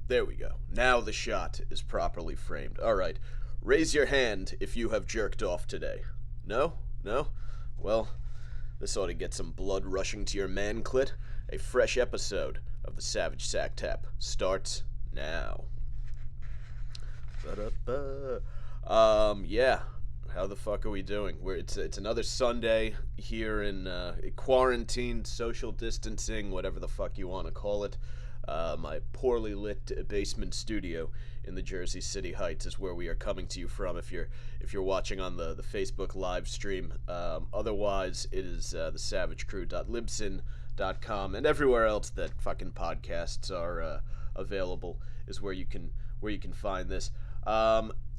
There we go. Now the shot is properly framed. Alright. Raise your hand if you have jerked off today. No? No? Well, this ought to get some blood rushing to your man clit. A fresh episode of the Savage Sacktap starts now. Ba-da-ba. Yeah. How the fuck are we doing? It's another Sunday here in quarantine, social distancing, whatever the fuck you want to call it. My poorly lit basement studio in the Jersey City Heights is where we are coming to you from. If you're watching on the Facebook live stream, otherwise it is the savagecrew.libsyn.com and everywhere else that fucking podcasts are available is where you can find this.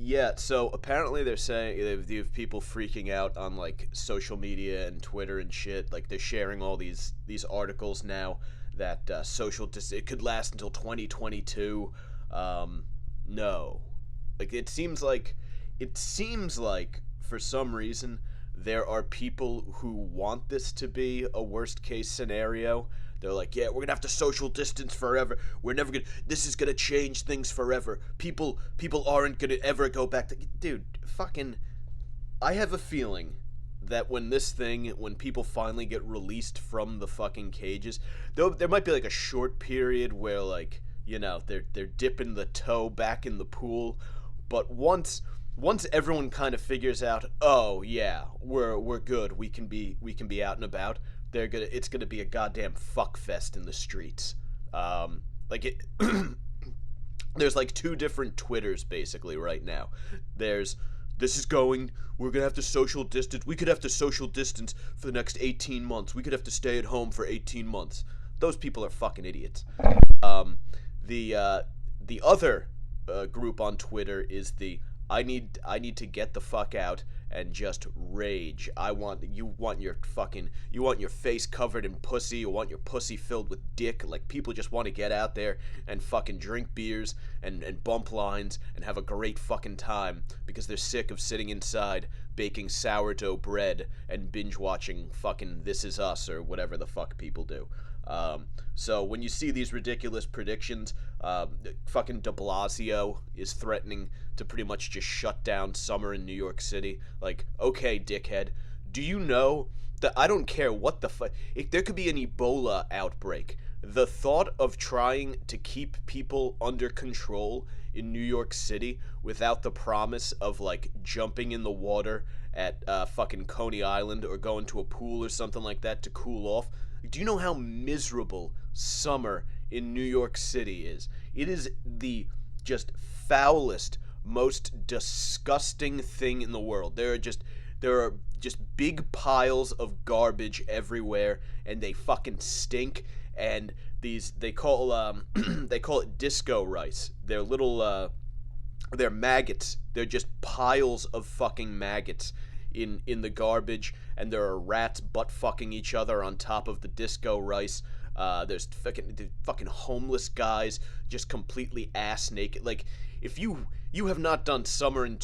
Yeah, so apparently they're saying they have people freaking out on like social media and Twitter and shit. Like they're sharing all these articles now that it could last until 2022. No, like it seems like for some reason there are people who want this to be a worst case scenario. They're like, yeah, we're gonna have to social distance forever. This is gonna change things forever. People aren't gonna ever go back to, dude, fucking, I have a feeling that when people finally get released from the fucking cages, though there might be like a short period where like, you know, they're dipping the toe back in the pool, but once everyone kind of figures out, oh yeah, we're good, we can be out and about, it's gonna be a goddamn fuck fest in the streets. There's like two different Twitters basically right now. We're gonna have to social distance. We could have to social distance for the next 18 months. We could have to stay at home for 18 months. Those people are fucking idiots. The other group on Twitter is the I need to get the fuck out and just rage. You want your face covered in pussy, you want your pussy filled with dick. Like, people just want to get out there and fucking drink beers and bump lines and have a great fucking time because they're sick of sitting inside baking sourdough bread and binge watching fucking This Is Us or whatever the fuck people do. So when you see these ridiculous predictions, fucking de Blasio is threatening to pretty much just shut down summer in New York City. Like, okay, dickhead, do you know that I don't care what the fuck, if there could be an Ebola outbreak, the thought of trying to keep people under control in New York City without the promise of like jumping in the water at fucking Coney Island or going to a pool or something like that to cool off. Do you know how miserable summer in New York City is? It is the just foulest, most disgusting thing in the world. There are just big piles of garbage everywhere, and they fucking stink. And they call it disco rice. They're little they're maggots. They're just piles of fucking maggots in the garbage, and there are rats butt fucking each other on top of the disco rice. There's fucking homeless guys just completely ass naked. Like, if you have not done summer in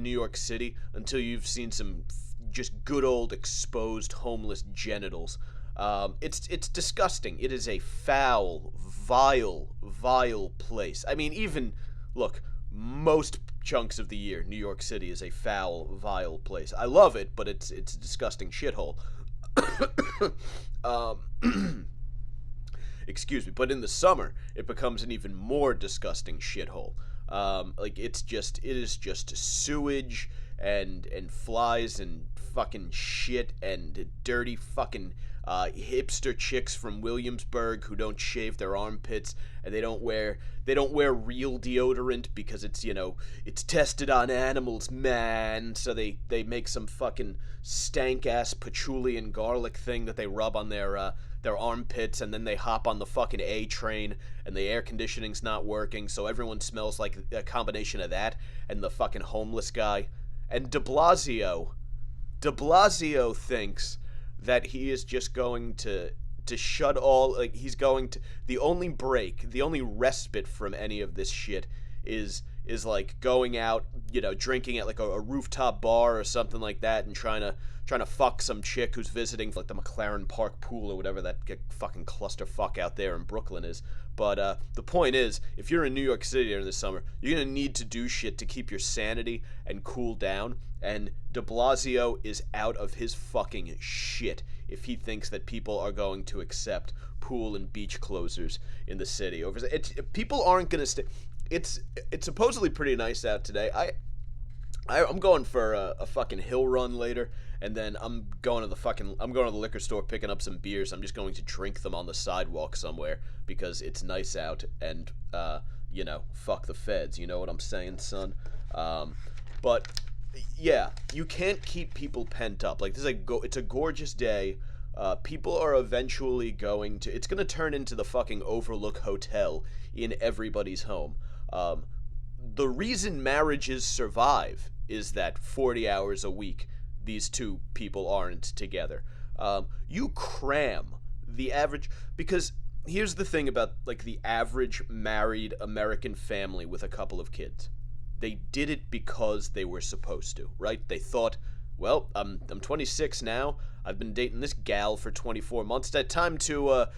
New York City until you've seen some just good old exposed homeless genitals, it's disgusting. It is a foul, vile place. I mean, even look, most chunks of the year, New York City is a foul, vile place. I love it, but it's a disgusting shithole. Excuse me, but in the summer, it becomes an even more disgusting shithole. Like, it is just sewage and flies and fucking shit and dirty fucking hipster chicks from Williamsburg who don't shave their armpits, and they don't wear real deodorant because it's, you know, it's tested on animals, man. So they make some fucking stank ass patchouli and garlic thing that they rub on their armpits, and then they hop on the fucking A train, and the air conditioning's not working, so everyone smells like a combination of that and the fucking homeless guy. And De Blasio thinks that he is just going to shut all, like, he's going to, the only respite from any of this shit is like going out, you know, drinking at like a rooftop bar or something like that, and trying trying to fuck some chick who's visiting like the McLaren Park pool or whatever that fucking clusterfuck out there in Brooklyn is. But the point is, if you're in New York City during the summer, you're gonna need to do shit to keep your sanity and cool down. And De Blasio is out of his fucking shit if he thinks that people are going to accept pool and beach closers in the city. People aren't gonna stay. It's supposedly pretty nice out today. I'm going for a fucking hill run later, and then I'm going to the liquor store picking up some beers. I'm just going to drink them on the sidewalk somewhere because it's nice out, and fuck the feds. You know what I'm saying, son? But yeah, you can't keep people pent up. Like it's a gorgeous day. People are eventually it's going to turn into the fucking Overlook Hotel in everybody's home. The reason marriages survive is that 40 hours a week these two people aren't together. You cram the average, because here's the thing about like the average married American family with a couple of kids. They did it because they were supposed to, right? They thought, well, I'm 26 now. I've been dating this gal for 24 months. Time to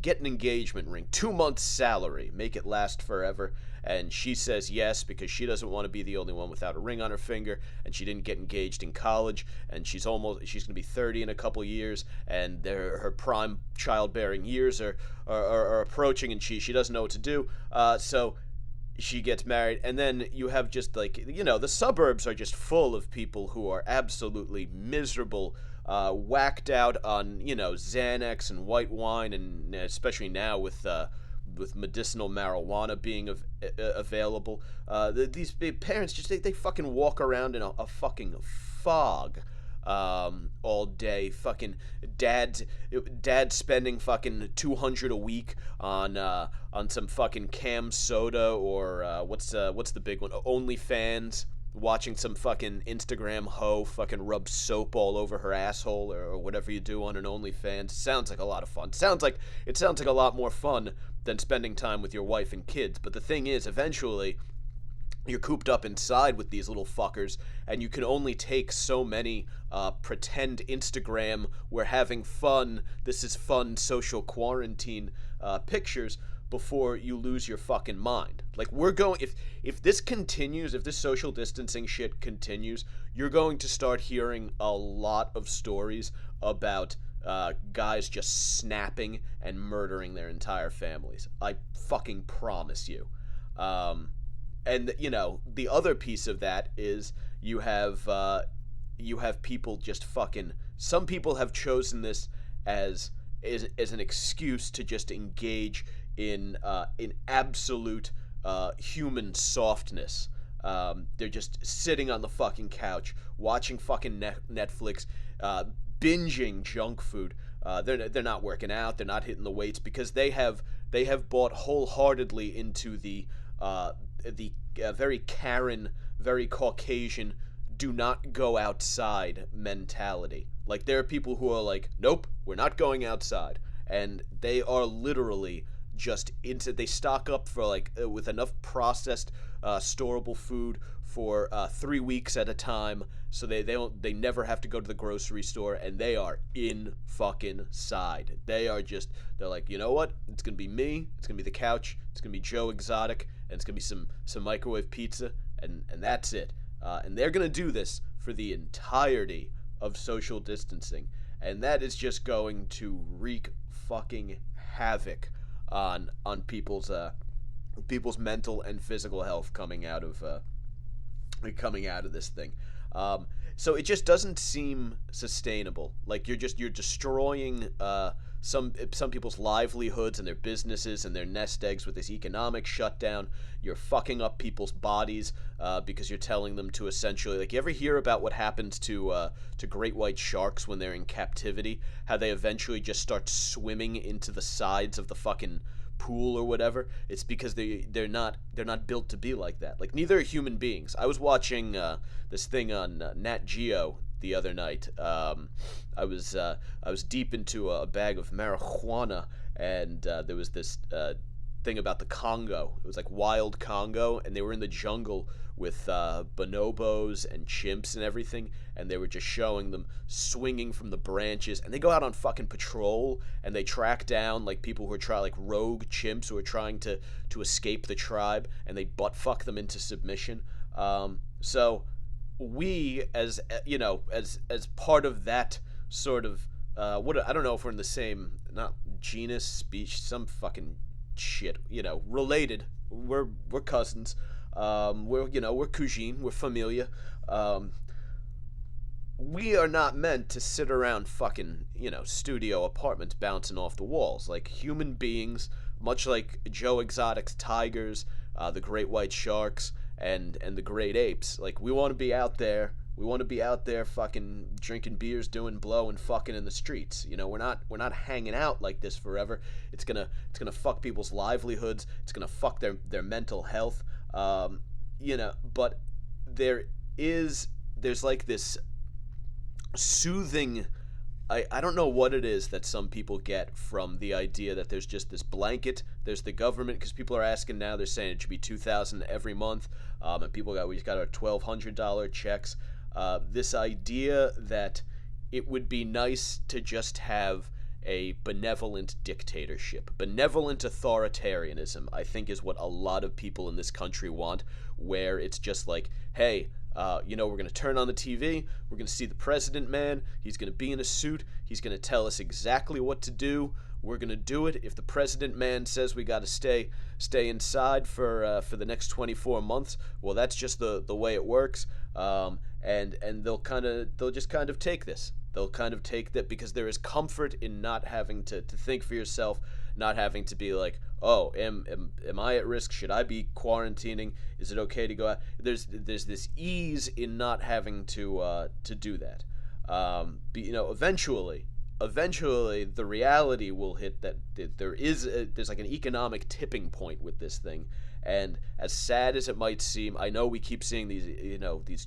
get an engagement ring. 2 months salary. Make it last forever. And she says yes because she doesn't want to be the only one without a ring on her finger, and she didn't get engaged in college, and she's going to be 30 in a couple years, and her prime childbearing years are approaching, and she doesn't know what to do. So she gets married, and then you have just like, the suburbs are just full of people who are absolutely miserable, whacked out on, Xanax and white wine, and especially now with medicinal marijuana being available. These parents just, they fucking walk around in a fucking fog all day. Fucking dad spending fucking $200 a week on some fucking cam soda, or what's the big one, OnlyFans, watching some fucking Instagram hoe fucking rub soap all over her asshole, or whatever you do on an OnlyFans. Sounds like a lot of fun. It sounds like a lot more fun than spending time with your wife and kids. But the thing is, eventually you're cooped up inside with these little fuckers, and you can only take so many pretend Instagram, we're having fun, this is fun social quarantine pictures before you lose your fucking mind. Like, if this continues, if this social distancing shit continues, you're going to start hearing a lot of stories about guys just snapping and murdering their entire families. I fucking promise you. And the other piece of that is you have people just fucking. Some people have chosen this as an excuse to just engage in absolute human softness. They're just sitting on the fucking couch watching fucking Netflix, binging junk food. They're not working out. They're not hitting the weights because they have bought wholeheartedly into the very Karen, very Caucasian, do not go outside mentality. Like, there are people who are like, nope, we're not going outside, and they are literally just they stock up for with enough processed storable food for 3 weeks at a time, so they never have to go to the grocery store, and they are in fucking side. They're like, you know what, it's gonna be me, it's gonna be the couch, it's gonna be Joe Exotic, and it's gonna be some microwave pizza, and that's it. And they're gonna do this for the entirety of social distancing, and that is just going to wreak fucking havoc on people's mental and physical health coming out of this thing. So it just doesn't seem sustainable. Like, you're destroying some people's livelihoods and their businesses and their nest eggs with this economic shutdown. You're fucking up people's bodies because you're telling them to essentially, like, you ever hear about what happens to great white sharks when they're in captivity? How they eventually just start swimming into the sides of the fucking pool or whatever? It's because they're not built to be like that. Like, neither are human beings. I was watching this thing on Nat Geo the other night. I was deep into a bag of marijuana, and there was this thing about the Congo. It was like wild Congo, and they were in the jungle with bonobos and chimps and everything, and they were just showing them swinging from the branches, and they go out on fucking patrol, and they track down like people who are trying, like rogue chimps who are trying to escape the tribe, and they butt fuck them into submission. So we, as as part of that sort of what, I don't know if we're in the same, not genus, speech, some fucking shit, related. We're cousins. We're cousine, we're familia. We are not meant to sit around fucking, studio apartments bouncing off the walls. Like human beings, much like Joe Exotic's tigers, the great white sharks, and the great apes. Like, we want to be out there. We want to be out there fucking drinking beers, doing blow, and fucking in the streets. We're not hanging out like this forever. It's gonna fuck people's livelihoods. It's gonna fuck their mental health. But there's like this soothing, I don't know what it is that some people get from the idea that there's just this blanket, there's the government, because people are asking now, they're saying it should be $2,000 every month, and we got our $1,200 checks. This idea that it would be nice to just have a benevolent dictatorship. Benevolent authoritarianism, I think, is what a lot of people in this country want, where it's just like, hey, we're going to turn on the TV, we're going to see the president man, he's going to be in a suit, he's going to tell us exactly what to do, we're going to do it. If the president man says we got to stay inside for the next 24 months, well, that's just the way it works. And they'll just kind of take this. They'll kind of take that because there is comfort in not having to think for yourself, not having to be like, oh, am I at risk? Should I be quarantining? Is it okay to go out? There's this ease in not having to do that. Eventually the reality will hit that there's like an economic tipping point with this thing. And as sad as it might seem, I know we keep seeing these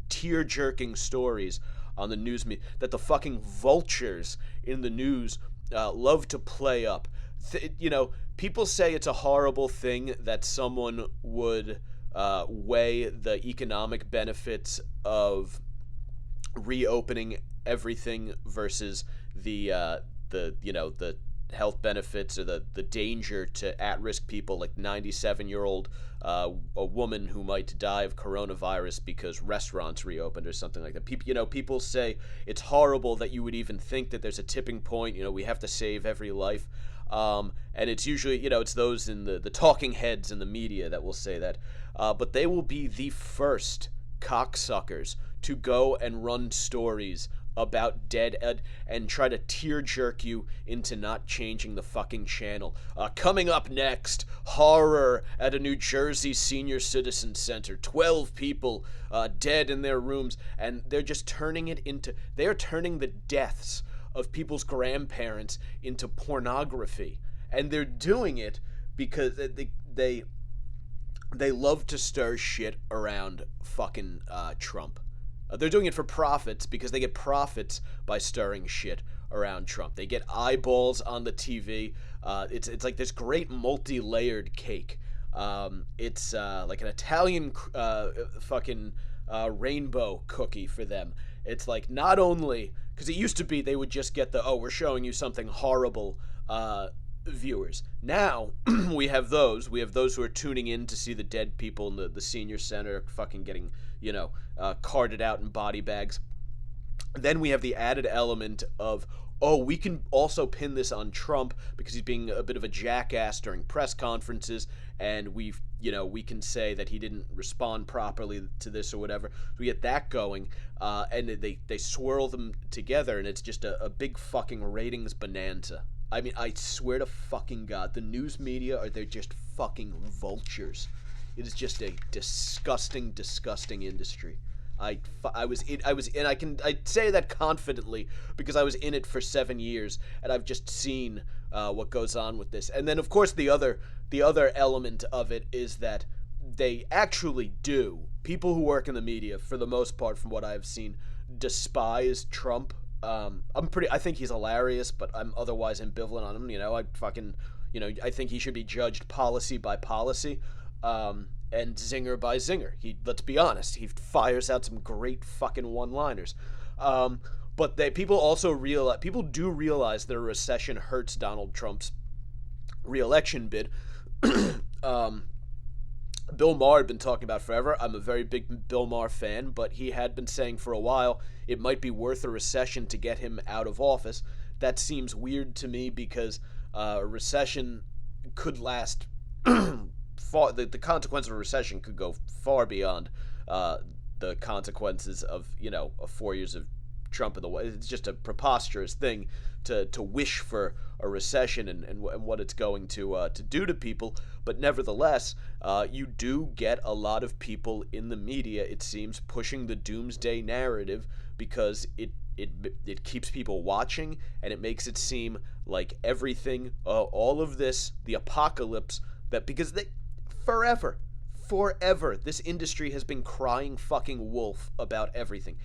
tear-jerking stories on the news media that the fucking vultures in the news love to play up. People say it's a horrible thing that someone would weigh the economic benefits of reopening everything versus the health benefits or the danger to at-risk people, like 97-year-old a woman who might die of coronavirus because restaurants reopened or something like that. People say it's horrible that you would even think that there's a tipping point. We have to save every life. And it's usually, it's those in the talking heads in the media that will say that. But they will be the first cocksuckers to go and run stories about dead Ed and try to tear jerk you into not changing the fucking channel. Coming up next, horror at a New Jersey senior citizen center. 12 people dead in their rooms, and they're just turning the deaths of people's grandparents into pornography. And they're doing it because they love to stir shit around fucking Trump. They're doing it for profits because they get profits by stirring shit around Trump. They get eyeballs on the TV. It's like this great multi-layered cake. It's like an Italian fucking rainbow cookie for them. It's like, not only, because it used to be they would just get we're showing you something horrible viewers. Now we have those who are tuning in to see the dead people in the senior center fucking getting carted out in body bags. Then we have the added element of, we can also pin this on Trump because he's being a bit of a jackass during press conferences, and we can say that he didn't respond properly to this or whatever. So we get that going, and they swirl them together, and it's just a big fucking ratings bonanza. I mean, I swear to fucking God, the news media they're just fucking vultures. It is just a disgusting, disgusting industry. I say that confidently because I was in it for 7 years, and I've just seen what goes on with this. And then, of course, the other element of it is that they actually do. People who work in the media, for the most part, from what I've seen, despise Trump. I think he's hilarious, but I'm otherwise ambivalent on him. I fucking, I think he should be judged policy by policy, and zinger by zinger. Let's be honest, he fires out some great fucking one-liners. But people do realize that a recession hurts Donald Trump's re-election bid. Bill Maher had been talking about forever. I'm a very big Bill Maher fan, but he had been saying for a while it might be worth a recession to get him out of office. That seems weird to me because a recession could last far. The consequences of a recession could go far beyond the consequences of 4 years of Trump in the way. It's just a preposterous thing to wish for a recession and what it's going to do to people. But nevertheless, you do get a lot of people in the media, it seems, pushing the doomsday narrative because it keeps people watching, and it makes it seem like everything, all of this, the apocalypse, because forever, this industry has been crying fucking wolf about everything.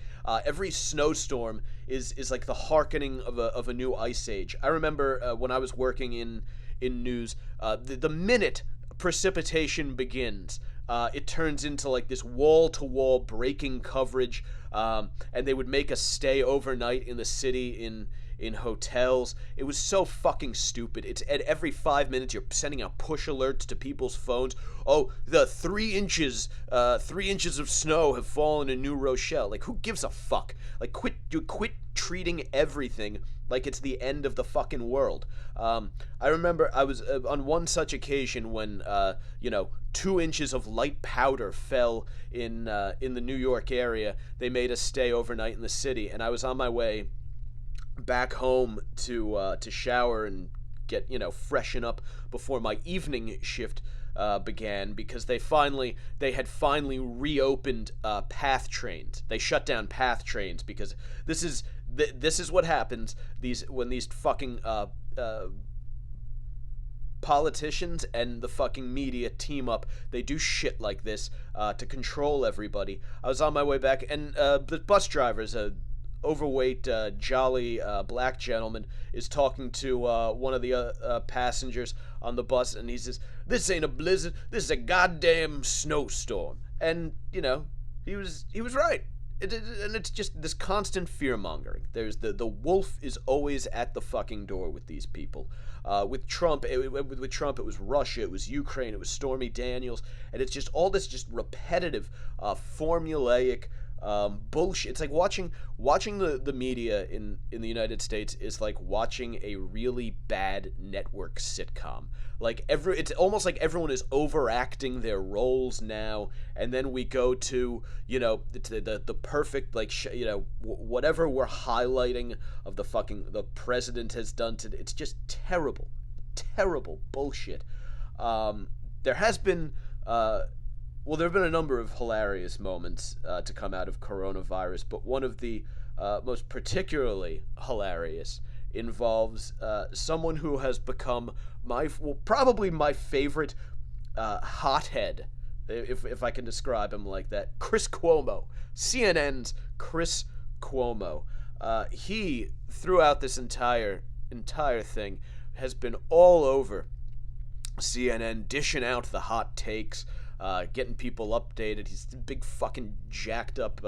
Every snowstorm is like the hearkening of a new ice age. I remember when I was working in news, the minute precipitation begins, it turns into like this wall-to-wall breaking coverage, and they would make us stay overnight in the city in hotels. It was so fucking stupid. It's at every 5 minutes you're sending out push alerts to people's phones. Oh, the 3 inches of snow have fallen in New Rochelle. Like, who gives a fuck? Like, quit treating everything like it's the end of the fucking world. I remember I was on one such occasion when 2 inches of light powder fell in the New York area. They made us stay overnight in the city, and I was on my way back home to shower and get freshen up before my evening shift began, because they had finally reopened PATH trains. They shut down PATH trains because this is what happens when these fucking politicians and the fucking media team up. They do shit like this to control everybody. I was on my way back, and the bus driver's overweight, jolly black gentleman is talking to one of the passengers on the bus, and he says, "This ain't a blizzard, this is a goddamn snowstorm." And he was right. And it's just this constant fear mongering. There's the wolf is always at the fucking door with these people. With Trump, it was Russia, it was Ukraine, it was Stormy Daniels, and it's just all this just repetitive, formulaic bullshit. It's like watching the media in the United States is like watching a really bad network sitcom. Like it's almost like everyone is overacting their roles now, and then we go to the perfect whatever we're highlighting of the president has done today. It's just terrible bullshit. There have been a number of hilarious moments to come out of coronavirus, but one of the most particularly hilarious involves someone who has become probably my favorite hothead, if I can describe him like that. Chris Cuomo, CNN's Chris Cuomo. He, throughout this entire thing, has been all over CNN, dishing out the hot takes, getting people updated. He's a big fucking jacked up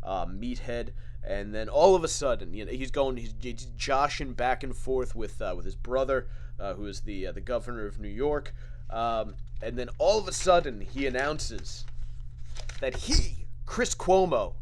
meathead, and then all of a sudden, he's joshing back and forth with his brother, who is the governor of New York, and then all of a sudden he announces that Chris Cuomo,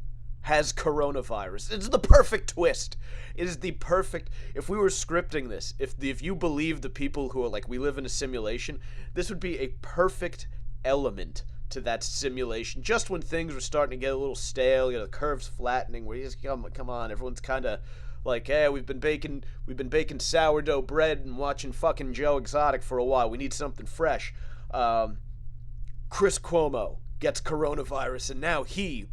has coronavirus. It's the perfect twist. It is the perfect. If we were scripting this, if you believe the people who are like, we live in a simulation, this would be a perfect element to that simulation. Just when things were starting to get a little stale, the curve's flattening, where you just come on, everyone's kind of like, hey, we've been baking sourdough bread and watching fucking Joe Exotic for a while. We need something fresh. Chris Cuomo gets coronavirus, and now he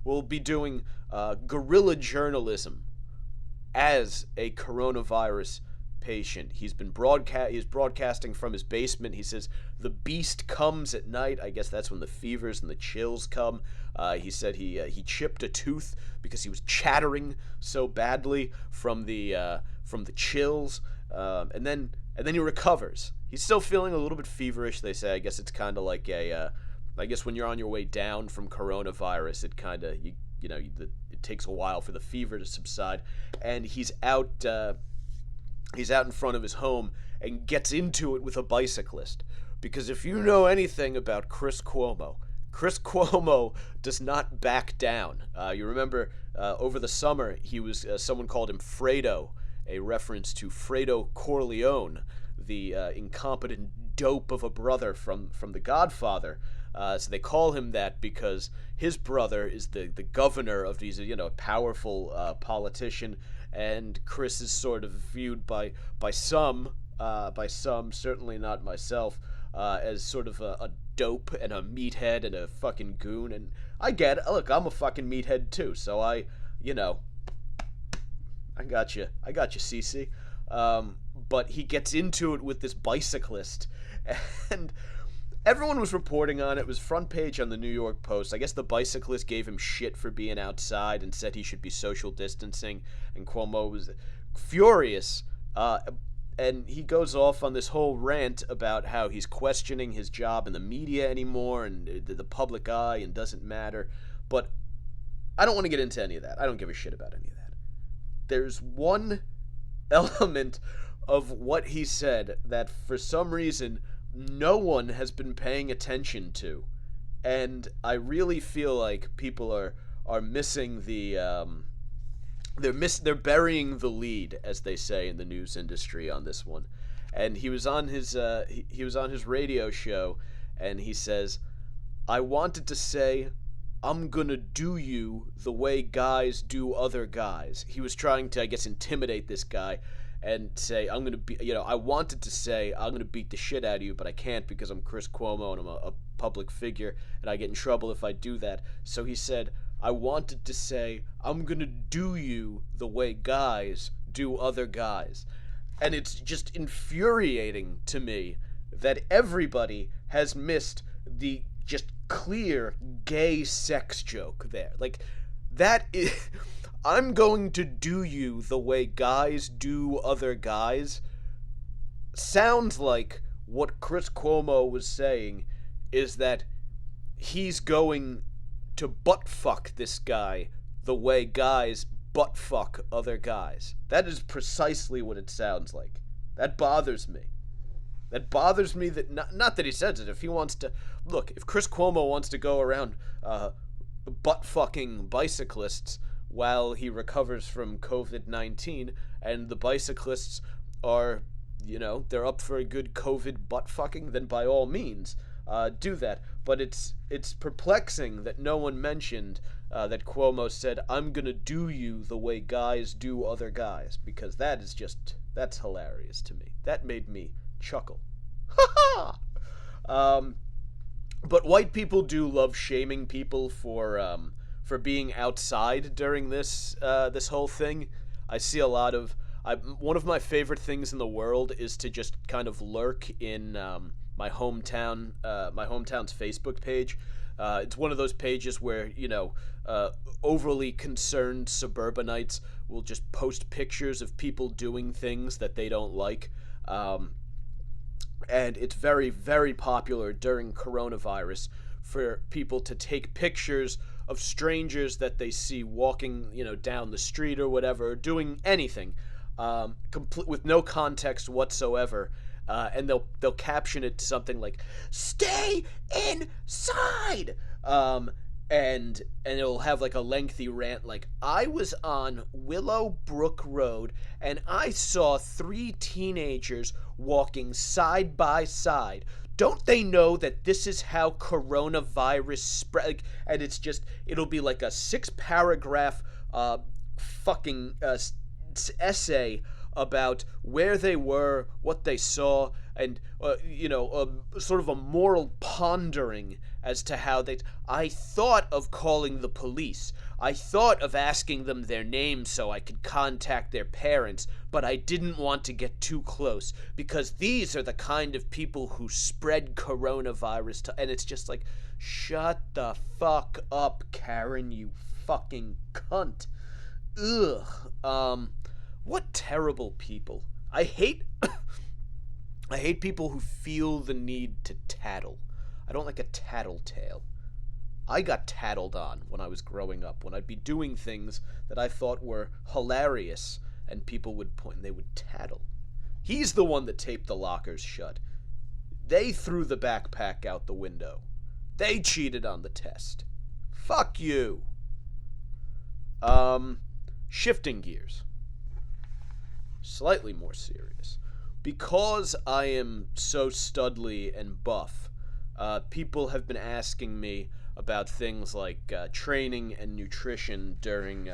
will be doing guerrilla journalism as a coronavirus patient. He's broadcasting from his basement. He says the beast comes at night. I guess that's when the fevers and the chills come. He said he chipped a tooth because he was chattering so badly from the chills. And then and then he recovers. He's still feeling a little bit feverish, they say. I guess it's kind of like I guess when you're on your way down from coronavirus, it kind of, it takes a while for the fever to subside. And he's out in front of his home and gets into it with a bicyclist. Because if you know anything about Chris Cuomo does not back down. You remember over the summer, he was someone called him Fredo, a reference to Fredo Corleone, the incompetent dope of a brother from The Godfather. So they call him that because his brother is the governor of these, powerful politician, and Chris is sort of viewed by some, certainly not myself, as sort of a dope and a meathead and a fucking goon. And I get it. Look, I'm a fucking meathead too, so I got you, Cece. But he gets into it with this bicyclist, and everyone was reporting on it. It was front page on the New York Post. I guess the bicyclist gave him shit for being outside and said he should be social distancing, and Cuomo was furious. And he goes off on this whole rant about how he's questioning his job in the media anymore and the public eye and doesn't matter. But I don't want to get into any of that. I don't give a shit about any of that. There's one element of what he said that for some reason no one has been paying attention to, and I really feel like people are missing the they're burying the lead, as they say in the news industry, on this one. And he was on his radio show, and he says, "I wanted to say, I'm gonna do you the way guys do other guys." He was trying to, I guess, intimidate this guy and say, I'm gonna be, I wanted to say I'm gonna beat the shit out of you, but I can't because I'm Chris Cuomo and I'm a public figure and I get in trouble if I do that. So he said, I wanted to say I'm gonna do you the way guys do other guys. And it's just infuriating to me that everybody has missed the just clear gay sex joke there. Like, that is, I'm going to do you the way guys do other guys, sounds like what Chris Cuomo was saying is that he's going to butt fuck this guy the way guys butt fuck other guys. That is precisely what it sounds like. That bothers me. That bothers me that, not that he says it, if he wants to, look, if Chris Cuomo wants to go around butt fucking bicyclists while he recovers from COVID-19, and the bicyclists are, they're up for a good COVID butt fucking, then by all means, do that. But it's perplexing that no one mentioned that Cuomo said, I'm gonna do you the way guys do other guys, because that's hilarious to me. That made me chuckle. Ha ha! But white people do love shaming people for being outside during this whole thing. I see a lot of, one of my favorite things in the world is to just kind of lurk in my hometown's Facebook page. It's one of those pages where, overly concerned suburbanites will just post pictures of people doing things that they don't like. And it's very, very popular during coronavirus for people to take pictures of strangers that they see walking, down the street or whatever, or doing anything, with no context whatsoever. And they'll caption it something like, "Stay inside!" And it'll have like a lengthy rant like, I was on Willowbrook Road and I saw 3 teenagers walking side by side. Don't they know that this is how coronavirus spread? Like, and it'll be like a 6-paragraph fucking essay about where they were, what they saw, and sort of a moral pondering as to how I thought of calling the police. I thought of asking them their names so I could contact their parents, but I didn't want to get too close because these are the kind of people who spread coronavirus and it's just like, shut the fuck up, Karen, you fucking cunt. Ugh. What terrible people. I hate I hate people who feel the need to tattle. I don't like a tattletale. I got tattled on when I was growing up, when I'd be doing things that I thought were hilarious, and people would point and they would tattle. He's the one that taped the lockers shut. They threw the backpack out the window. They cheated on the test. Fuck you. Shifting gears. Slightly more serious. Because I am so studly and buff, people have been asking me about things like training and nutrition during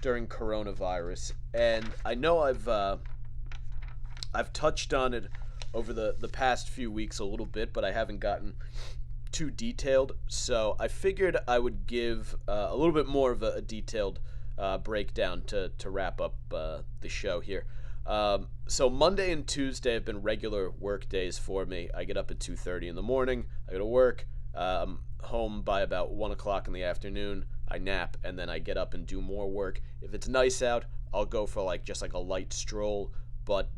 coronavirus, and I know I've touched on it over the past few weeks a little bit, but I haven't gotten too detailed. So I figured I would give a little bit more of a detailed breakdown to wrap up the show here. So Monday and Tuesday have been regular work days for me. I get up at 2:30 in the morning. I go to work. I'm home by about 1 o'clock in the afternoon. I nap, and then I get up and do more work. If it's nice out, I'll go for just a light stroll. But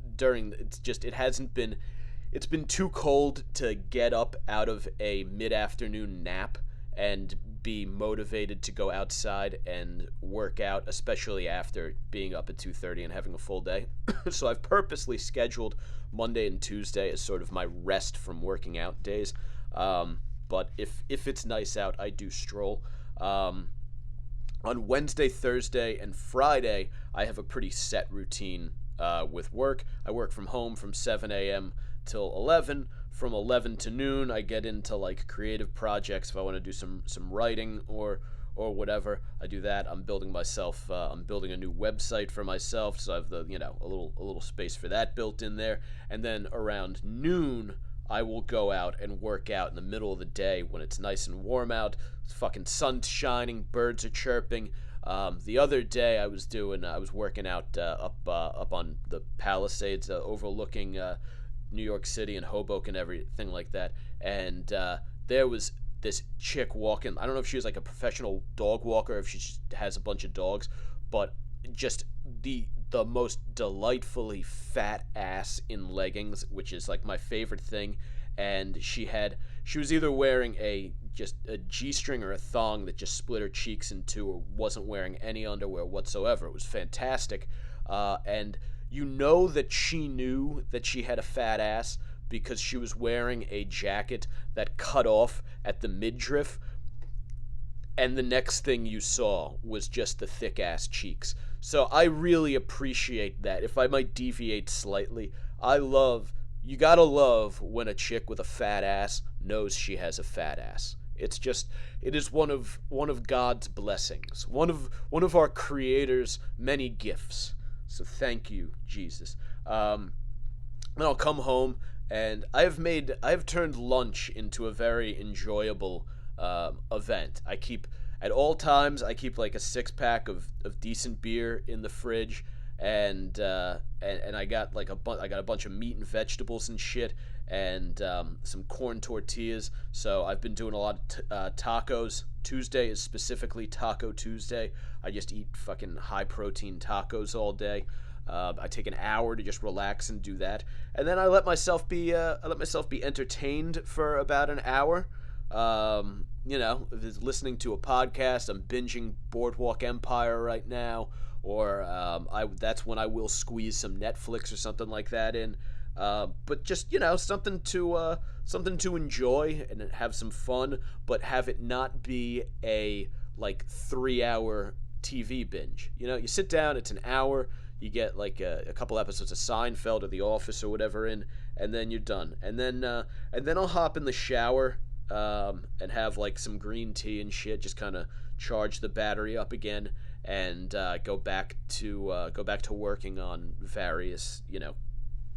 it's been too cold to get up out of a mid-afternoon nap and be motivated to go outside and work out, especially after being up at 2:30 and having a full day. So I've purposely scheduled Monday and Tuesday as sort of my rest from working out days. But if it's nice out, I do stroll. On Wednesday, Thursday, and Friday, I have a pretty set routine with work. I work from home from 7 a.m. till 11. From 11 to noon, I get into creative projects. If I want to do some writing or whatever, I do that. I'm building a new website for myself, so I have a little space for that built in there. And then around noon, I will go out and work out in the middle of the day when it's nice and warm out. It's fucking sun's shining, birds are chirping. The other day I was working out up on the Palisades, overlooking New York City and Hoboken, everything like that. And there was this chick walking. I don't know if she was a professional dog walker, or if she just has a bunch of dogs, but just the most delightfully fat ass in leggings, which is my favorite thing. And she was either wearing a G-string or a thong that just split her cheeks in two, or wasn't wearing any underwear whatsoever. It was fantastic. And you know that she knew that she had a fat ass because she was wearing a jacket that cut off at the midriff, and the next thing you saw was just the thick ass cheeks. So I really appreciate that. If I might deviate slightly, you gotta love when a chick with a fat ass knows she has a fat ass. It is one of God's blessings, one of our Creator's many gifts. So thank you, Jesus. Then I'll come home, and I have turned lunch into a very enjoyable event. At all times I keep a 6-pack of decent beer in the fridge, and I got a bunch of meat and vegetables and shit, and some corn tortillas. So I've been doing a lot of tacos. Tuesday is specifically Taco Tuesday. I just eat fucking high protein tacos all day. I take an hour to just relax and do that, and then I let myself be entertained for about an hour. If it's listening to a podcast, I'm binging Boardwalk Empire right now, or that's when I will squeeze some Netflix or something like that in. But just something to enjoy and have some fun, but have it not be a 3-hour TV binge. You sit down, it's an hour, you get a couple episodes of Seinfeld or The Office or whatever in, and then you're done. And then I'll hop in the shower and have some green tea and shit, just kind of charge the battery up again, and go back to working on various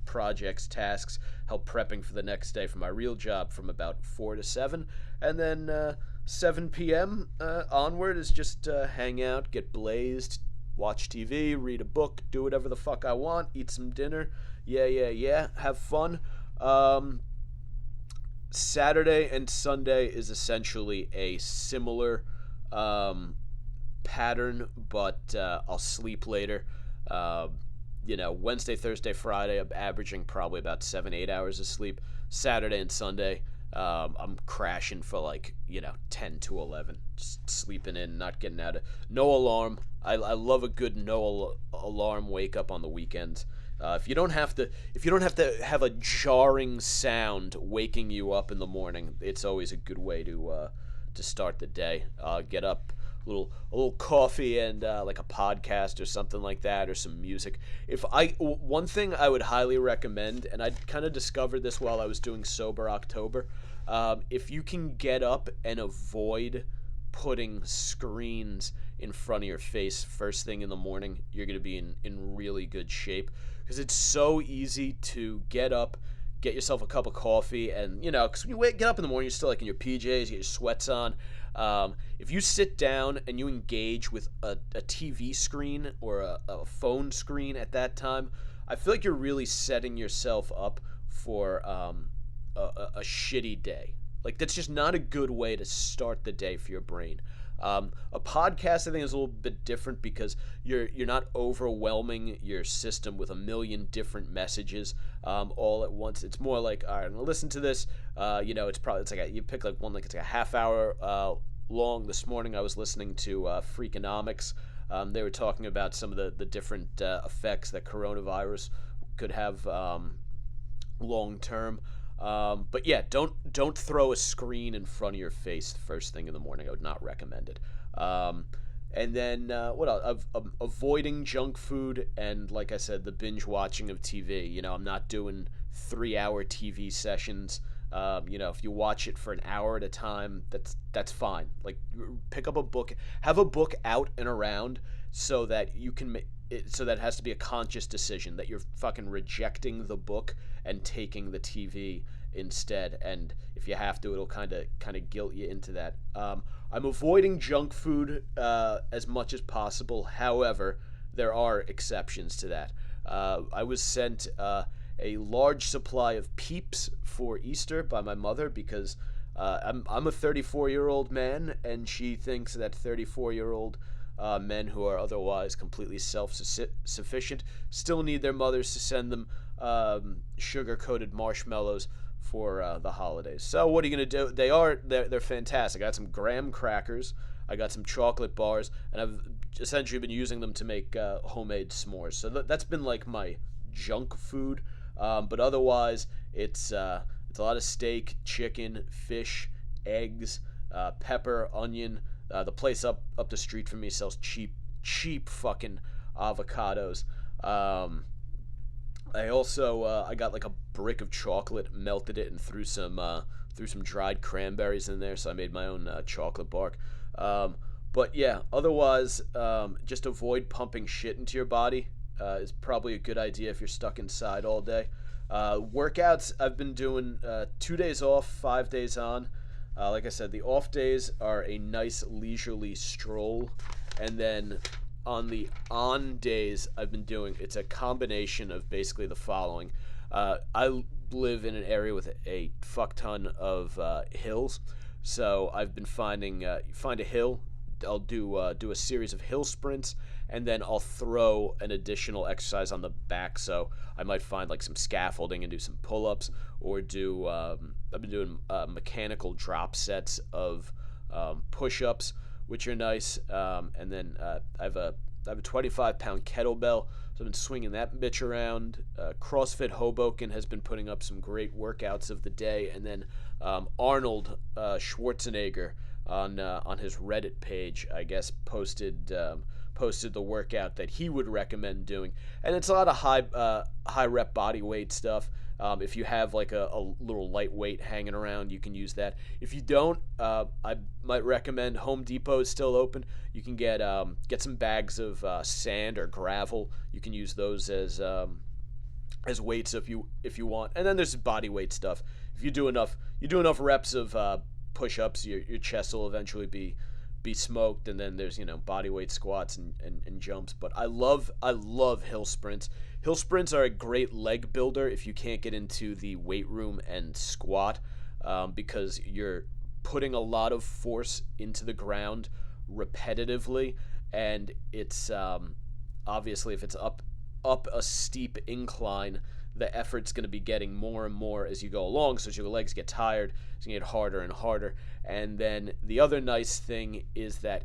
projects, tasks, help prepping for the next day for my real job from about 4 to 7, and then 7 p.m. Onward is just hang out, get blazed, watch TV, read a book, do whatever the fuck I want, eat some dinner, have fun. Saturday and Sunday is essentially a similar pattern, but I'll sleep later. Wednesday, Thursday, Friday, I'm averaging probably about 7, 8 hours of sleep. Saturday and Sunday, I'm crashing for 10 to 11, just sleeping in, not getting out of. No alarm. I love a good alarm wake up on the weekends. If you don't have to have a jarring sound waking you up in the morning, it's always a good way to start the day. Get up, a little coffee and like a podcast or something like that, or some music. One thing I would highly recommend, and I kind of discovered this while I was doing Sober October, if you can get up and avoid putting screens in front of your face first thing in the morning, you're going to be in really good shape, because it's so easy to get up, get yourself a cup of coffee, and because when you get up in the morning, you're still like in your PJs, you get your sweats on. If you sit down and you engage with a TV screen or a phone screen at that time, I feel like you're really setting yourself up for a shitty day. Like, that's just not a good way to start the day for your brain. A podcast, I think, is a little bit different, because you're not overwhelming your system with a million different messages all at once. It's more like, all right, I'm gonna listen to this. It's like you pick like one, like it's like a half hour long. This morning I was listening to Freakonomics. They were talking about some of the different effects that coronavirus could have long term. But yeah, don't throw a screen in front of your face first thing in the morning. I would not recommend it. And then what else? Avoiding junk food, and like I said, the binge watching of TV. I'm not doing 3-hour TV sessions. If you watch it for an hour at a time, that's fine. Like, pick up a book, have a book out and around, so that you can so that it has to be a conscious decision that you're fucking rejecting the book and taking the TV instead. And if you have to, it'll kind of guilt you into that. I'm avoiding junk food as much as possible. However, there are exceptions to that. I was sent a large supply of Peeps for Easter by my mother, because I'm a 34-year-old man, and she thinks that 34-year-old men who are otherwise completely self-sufficient still need their mothers to send them sugar-coated marshmallows for the holidays. So what are you gonna do? They're fantastic. I got some graham crackers, I got some chocolate bars, and I've essentially been using them to make homemade s'mores. So that's been like my junk food. But otherwise, it's a lot of steak, chicken, fish, eggs, pepper, onion. The place up the street from me sells cheap fucking avocados. I also I got like a brick of chocolate, melted it, and threw some dried cranberries in there. So I made my own chocolate bark. But yeah, otherwise, just avoid pumping shit into your body. Is probably a good idea if you're stuck inside all day. Workouts, I've been doing 2 days off, 5 days on. Like I said, the off days are a nice leisurely stroll, and then on the on days, it's a combination of basically the following. I live in an area with a fuck ton of hills, so I've been find a hill. I'll do a series of hill sprints, and then I'll throw an additional exercise on the back. So I might find like some scaffolding and do some pull-ups, or I've been doing mechanical drop sets of push-ups, which are nice. And then I have a 25-pound kettlebell, so I've been swinging that bitch around. CrossFit Hoboken has been putting up some great workouts of the day, and then Arnold Schwarzenegger on his Reddit page, I guess, posted the workout that he would recommend doing, and it's a lot of high rep body weight stuff. If you have like a little lightweight hanging around, you can use that. If you don't, I might recommend Home Depot is still open. You can get some bags of sand or gravel. You can use those as weights if you want. And then there's body weight stuff. If you do enough reps of push-ups, your chest will eventually be smoked. And then there's body weight squats and jumps. But I love hill sprints. Hill sprints are a great leg builder if you can't get into the weight room and squat, because you're putting a lot of force into the ground repetitively, and it's obviously if it's up a steep incline, the effort's going to be getting more and more as you go along, so as your legs get tired, it's going to get harder and harder. And then the other nice thing is that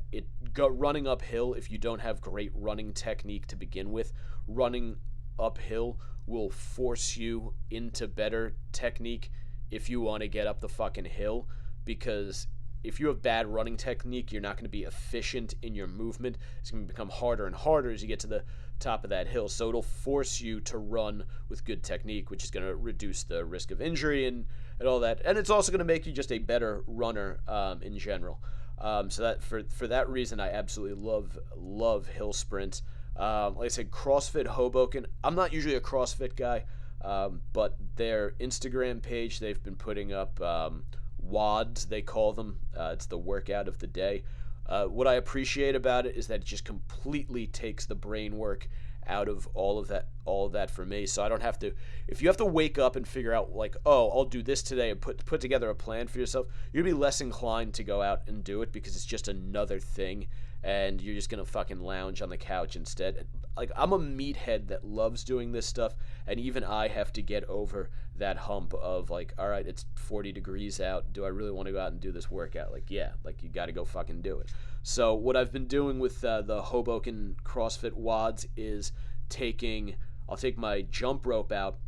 running uphill, if you don't have great running technique to begin with, running uphill will force you into better technique if you want to get up the fucking hill, because if you have bad running technique, you're not going to be efficient in your movement. It's going to become harder and harder as you get to the top of that hill. So it'll force you to run with good technique, which is going to reduce the risk of injury and all that. And it's also going to make you just a better runner in general. So that for that reason, I absolutely love hill sprints. Like I said, CrossFit Hoboken. I'm not usually a CrossFit guy, but their Instagram page, they've been putting up WODs, they call them. It's the workout of the day. What I appreciate about it is that it just completely takes the brain work out of all of that for me. So I don't have to, if you have to wake up and figure out like, oh, I'll do this today and put together a plan for yourself, you're gonna be less inclined to go out and do it because it's just another thing and you're just gonna fucking lounge on the couch instead. Like, I'm a meathead that loves doing this stuff, and even I have to get over that hump of like, all right, it's 40 degrees out. Do I really want to go out and do this workout? Like, yeah, like you got to go fucking do it. So what I've been doing with the Hoboken CrossFit WODs is I'll take my jump rope out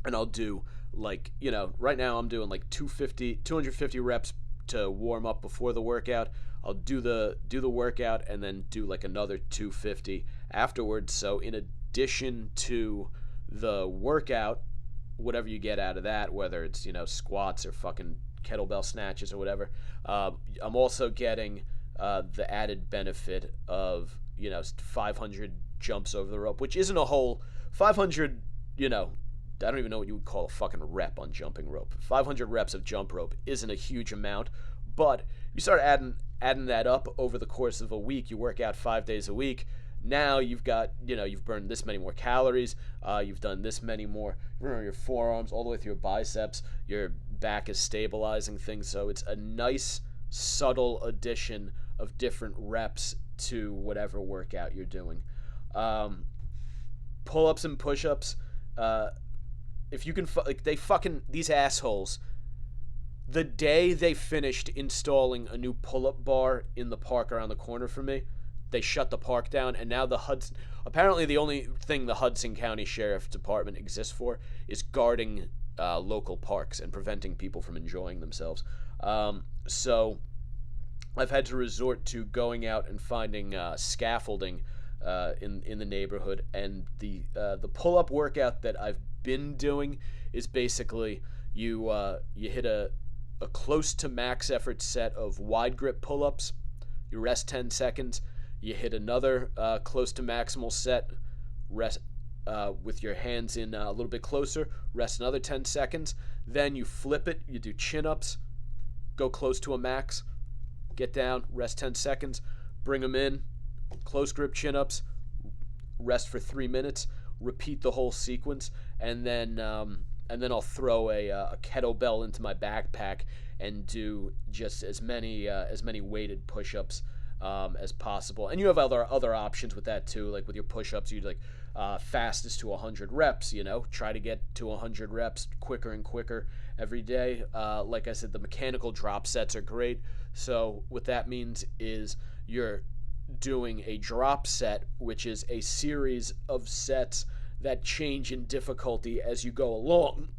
and I'll do like, right now I'm doing like 250 reps to warm up before the workout. I'll do the workout and then do like another 250 afterwards. So in addition to the workout, whatever you get out of that, whether it's squats or fucking kettlebell snatches or whatever, I'm also getting the added benefit of 500 jumps over the rope, which isn't a whole 500. I don't even know what you would call a fucking rep on jumping rope. 500 reps of jump rope isn't a huge amount, but you start adding that up over the course of a week. You work out 5 days a week. Now you've got, you've burned this many more calories. You've done this many more. Remember, your forearms all the way through your biceps. Your back is stabilizing things. So it's a nice, subtle addition of different reps to whatever workout you're doing. Pull-ups and push-ups. If you can, these assholes, the day they finished installing a new pull-up bar in the park around the corner from me, they shut the park down, and now apparently the only thing the Hudson County Sheriff's Department exists for is guarding local parks and preventing people from enjoying themselves. So I've had to resort to going out and finding scaffolding in the neighborhood, and the pull-up workout that I've been doing is basically you hit a close to max effort set of wide grip pull-ups, you rest 10 seconds, you hit another close to maximal set, rest with your hands in a little bit closer, rest another 10 seconds, then you flip it, you do chin-ups, go close to a max, get down, rest 10 seconds, bring them in, close grip chin-ups, rest for 3 minutes, repeat the whole sequence, and then I'll throw a kettlebell into my backpack and do just as many weighted push-ups as possible. And you have other options with that too, like with your push-ups, you like fastest to 100 reps. Try to get to 100 reps quicker and quicker every day. Like I said, the mechanical drop sets are great. So what that means is you're doing a drop set, which is a series of sets that change in difficulty as you go along.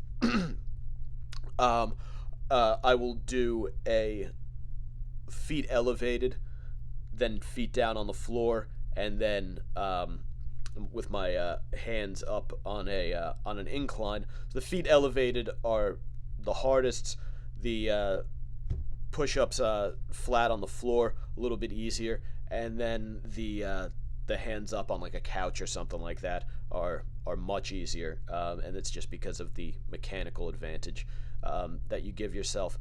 I will do a feet elevated, then feet down on the floor, and then with my hands up on an incline. So the feet elevated are the hardest. The push-ups flat on the floor, a little bit easier, and then the hands up on like a couch or something like that are much easier, and it's just because of the mechanical advantage that you give yourself.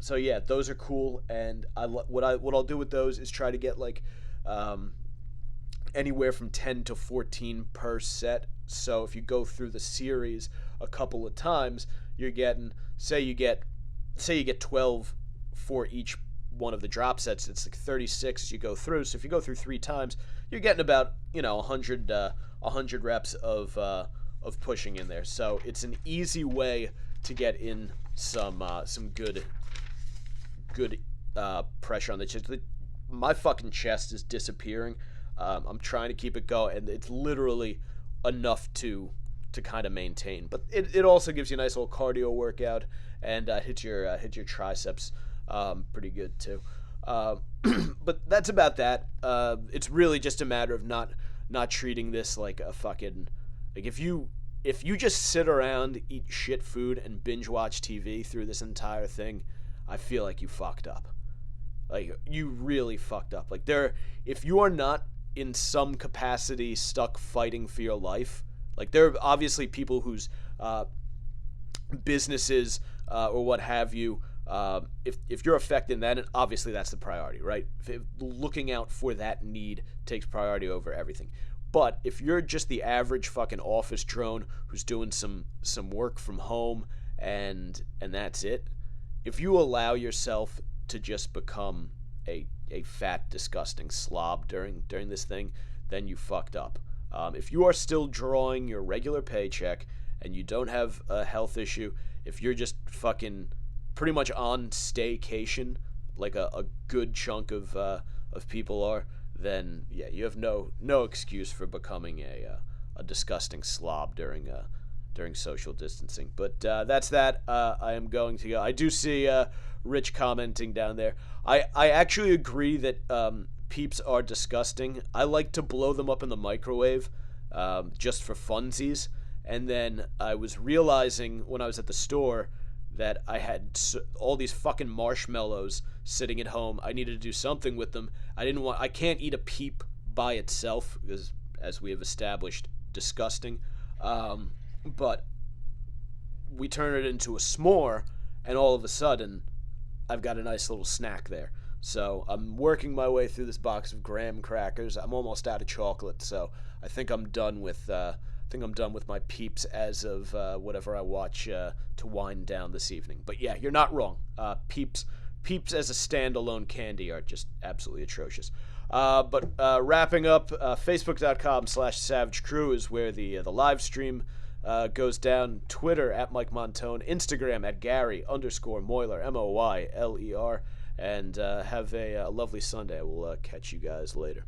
So yeah, those are cool, and what I'll do with those is try to get like anywhere from 10 to 14 per set. So if you go through the series a couple of times, you're getting, say you get 12 for each one of the drop sets, it's like 36 as you go through. So if you go through 3 times, you're getting about 100 reps of pushing in there. So it's an easy way to get in some good pressure on the chest. My fucking chest is disappearing. I'm trying to keep it going, and it's literally enough to kind of maintain. But it also gives you a nice little cardio workout, and hits your triceps pretty good too. But that's about that. It's really just a matter of not treating this like a fucking, like, if you just sit around, eat shit food, and binge watch TV through this entire thing, I feel like you fucked up. Like, you really fucked up. Like, if you are not in some capacity stuck fighting for your life, like, there are obviously people whose businesses or what have you, if you're affected in that, obviously that's the priority, right? Looking out for that need takes priority over everything. But if you're just the average fucking office drone who's doing some work from home and that's it, if you allow yourself to just become a fat, disgusting slob during this thing, then you fucked up. If you are still drawing your regular paycheck and you don't have a health issue, if you're just fucking pretty much on staycation, like a good chunk of people are, then yeah, you have no excuse for becoming a disgusting slob during social distancing. But that's that. I am going to go. I do see Rich commenting down there. I actually agree that peeps are disgusting. I like to blow them up in the microwave just for funsies. And then I was realizing when I was at the store that I had all these fucking marshmallows sitting at home. I needed to do something with them. I can't eat a peep by itself because, as we have established, disgusting. But we turn it into a s'more, and all of a sudden, I've got a nice little snack there. So I'm working my way through this box of graham crackers. I'm almost out of chocolate, so I think I'm done with my peeps as of whatever I watch to wind down this evening. But yeah, you're not wrong. Peeps as a standalone candy are just absolutely atrocious. But wrapping up, Facebook.com/SavageCrew is where the live stream goes down. Twitter @Mike Montone. Instagram @Gary_Moyler, Moyler. And have a lovely Sunday. I will catch you guys later.